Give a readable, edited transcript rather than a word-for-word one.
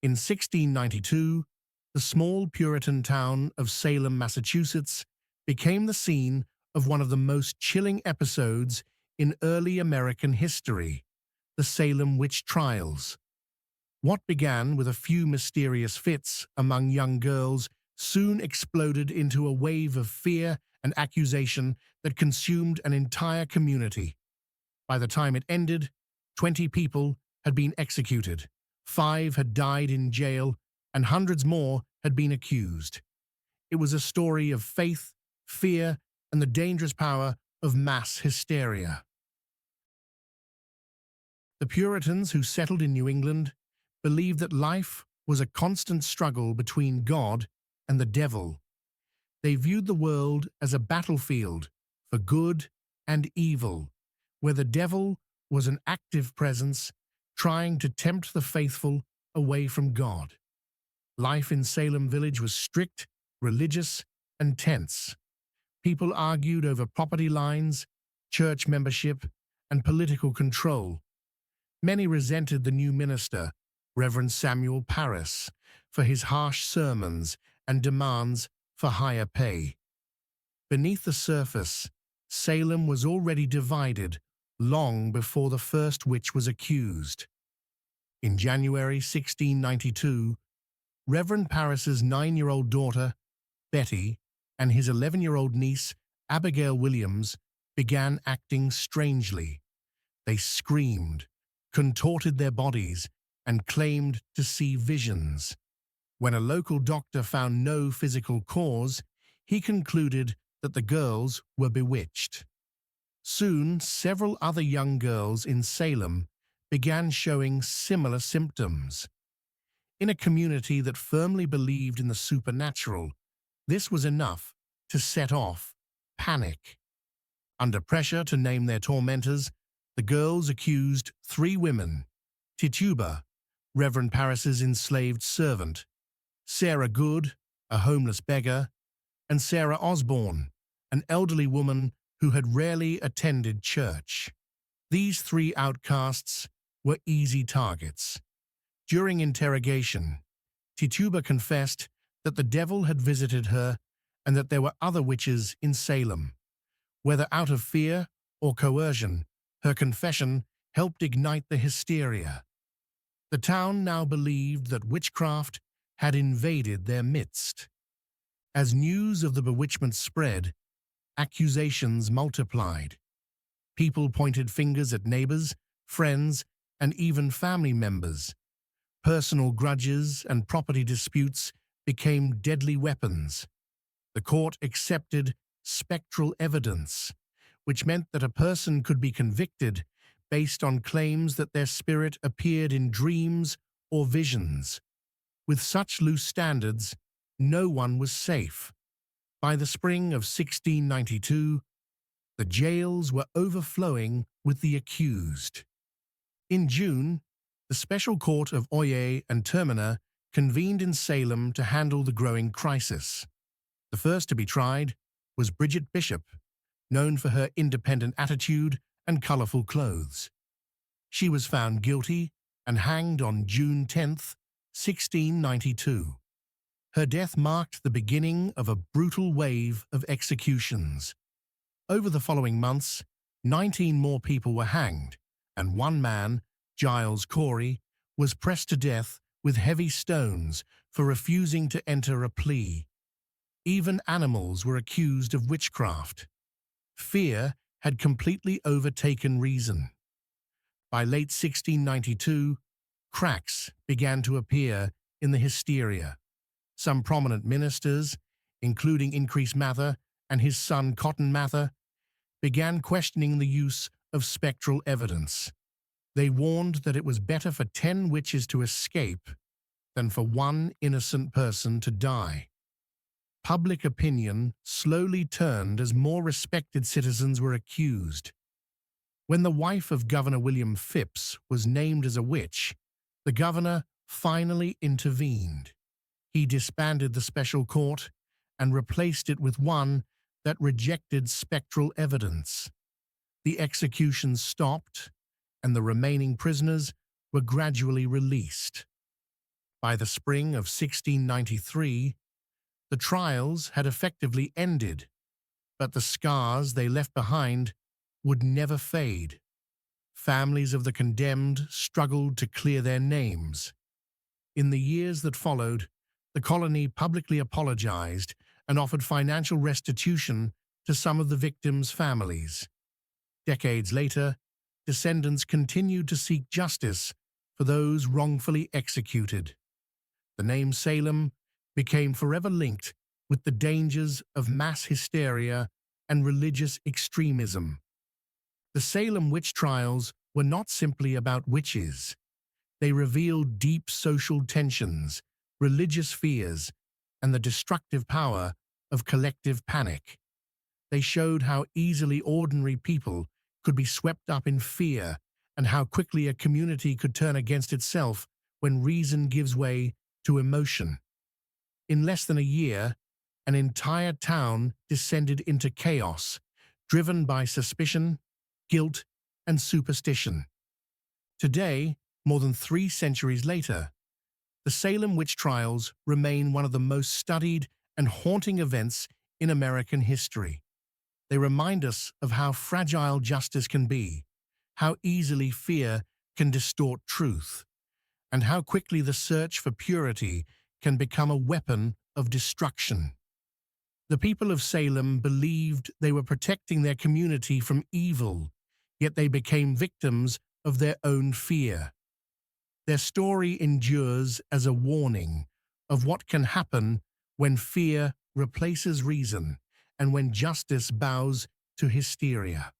In 1692, the small Puritan town of Salem, Massachusetts, became the scene of one of the most chilling episodes in early American history, the Salem Witch Trials. What began with a few mysterious fits among young girls soon exploded into a wave of fear and accusation that consumed an entire community. By the time it ended, 20 people had been executed, 5 had died in jail, and hundreds more had been accused. It was a story of faith, fear, and the dangerous power of mass hysteria. The Puritans who settled in New England believed that life was a constant struggle between God and the devil. They viewed the world as a battlefield for good and evil, where the devil was an active presence trying to tempt the faithful away from God. Life in Salem Village was strict, religious, and tense. People argued over property lines, church membership, and political control. Many resented the new minister, Reverend Samuel Parris, for his harsh sermons and demands for higher pay. Beneath the surface, Salem was already divided long before the first witch was accused. In January 1692, Reverend Parris's 9-year-old daughter, Betty, and his 11-year-old niece, Abigail Williams, began acting strangely. They screamed, contorted their bodies, and claimed to see visions. When a local doctor found no physical cause, he concluded that the girls were bewitched. Soon, several other young girls in Salem began showing similar symptoms. In a community that firmly believed in the supernatural, this was enough to set off panic. Under pressure to name their tormentors, the girls accused 3 women: Tituba, Reverend Parris's enslaved servant; Sarah Good, a homeless beggar; and Sarah Osborne, an elderly woman who had rarely attended church. These 3 outcasts were easy targets. During interrogation, Tituba confessed that the devil had visited her and that there were other witches in Salem. Whether out of fear or coercion, her confession helped ignite the hysteria. The town now believed that witchcraft had invaded their midst. As news of the bewitchment spread, accusations multiplied. People pointed fingers at neighbors, friends, and even family members. Personal grudges and property disputes became deadly weapons. The court accepted spectral evidence, which meant that a person could be convicted based on claims that their spirit appeared in dreams or visions. With such loose standards, no one was safe. By the spring of 1692, the jails were overflowing with the accused. In June, the Special Court of Oyer and Terminer convened in Salem to handle the growing crisis. The first to be tried was Bridget Bishop, known for her independent attitude and colorful clothes. She was found guilty and hanged on June 10, 1692. Her death marked the beginning of a brutal wave of executions. Over the following months, 19 more people were hanged, and one man, Giles Corey, was pressed to death with heavy stones for refusing to enter a plea. Even animals were accused of witchcraft. Fear had completely overtaken reason. By late 1692, cracks began to appear in the hysteria. Some prominent ministers, including Increase Mather and his son Cotton Mather, began questioning the use of spectral evidence. They warned that it was better for 10 witches to escape than for one innocent person to die. Public opinion slowly turned as more respected citizens were accused. When the wife of Governor William Phips was named as a witch, the governor finally intervened. He disbanded the special court and replaced it with one that rejected spectral evidence. The executions stopped, and the remaining prisoners were gradually released. By the spring of 1693, the trials had effectively ended, but the scars they left behind would never fade. Families of the condemned struggled to clear their names. In the years that followed, the colony publicly apologized and offered financial restitution to some of the victims' families. Decades later, descendants continued to seek justice for those wrongfully executed. The name Salem became forever linked with the dangers of mass hysteria and religious extremism. The Salem Witch Trials were not simply about witches. They revealed deep social tensions, religious fears, and the destructive power of collective panic. They showed how easily ordinary people could be swept up in fear and how quickly a community could turn against itself when reason gives way to emotion. In less than a year, an entire town descended into chaos, driven by suspicion, guilt, and superstition. Today, more than 3 centuries later, the Salem Witch Trials remain one of the most studied and haunting events in American history. They remind us of how fragile justice can be, how easily fear can distort truth, and how quickly the search for purity can become a weapon of destruction. The people of Salem believed they were protecting their community from evil, yet they became victims of their own fear. Their story endures as a warning of what can happen when fear replaces reason and when justice bows to hysteria.